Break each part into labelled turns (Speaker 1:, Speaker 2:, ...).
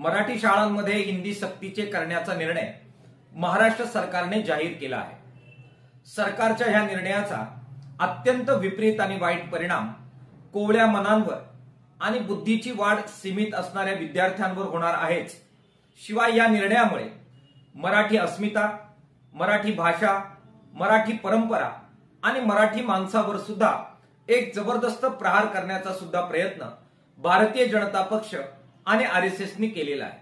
Speaker 1: मराठी शाळांमध्ये हिंदी सक्तीचे करण्याचा निर्णय महाराष्ट्र सरकारने जाहीर केला आहे। सरकारच्या ह्या निर्णयाचा अत्यंत विपरीत आणि वाईट परिणाम कोवळ्या मनांवर आणि बुद्धीची वाढ सीमित असणाऱ्या विद्यार्थ्यांवर होणार आहेच। शिवाय या निर्णयामुळे मराठी अस्मिता, मराठी भाषा, मराठी परंपरा आणि मराठी माणसावर सुद्धा एक जबरदस्त प्रहार करण्याचा सुद्धा प्रयत्न भारतीय जनता पक्ष आणि आरएसएसने केलेला आहे।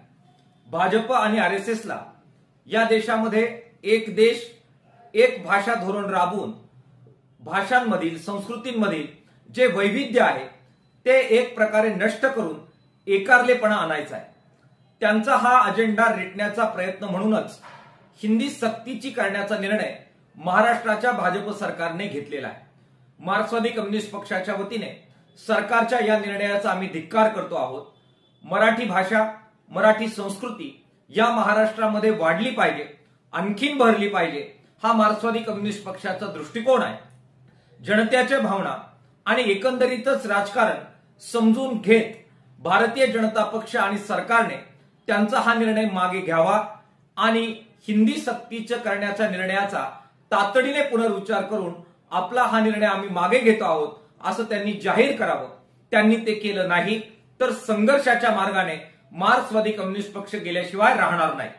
Speaker 1: भाजप आणि आरएसएसला या देशामध्ये एक देश एक भाषा धोरण राबवून भाषांमधील, संस्कृतींमधील जे वैविध्य आहे ते एक प्रकारे नष्ट करून एकारलेपणा आणायचा आहे। त्यांचा हा अजेंडा रेटण्याचा प्रयत्न म्हणूनच हिंदी सक्तीची करण्याचा निर्णय महाराष्ट्राच्या भाजप सरकारने घेतलेला आहे। मार्क्सवादी कम्युनिस्ट पक्षाच्या वतीने सरकारच्या या निर्णयाचा आम्ही धिक्कार करतो आहोत। मराठी भाषा, मराठी संस्कृती या महाराष्ट्रामध्ये वाढली पाहिजे, आणखीन भरली पाहिजे, हा मार्क्सवादी कम्युनिस्ट पक्षाचा दृष्टिकोन आहे। जनतेच्या भावना आणि एकंदरीतच राजकारण समजून घेत भारतीय जनता पक्ष आणि सरकारने त्यांचा हा निर्णय मागे घ्यावा आणि हिंदी सक्तीचे करण्याच्या निर्णयाचा तातडीने पुनर्विचार करून आपला हा निर्णय आम्ही मागे घेतो आहोत असं त्यांनी जाहीर करावं। त्यांनी ते केलं नाही तर संघर्षाच्या मार्गाने मार्क्सवादी कम्युनिस्ट पक्ष गेल्याशिवाय राहणार नाही।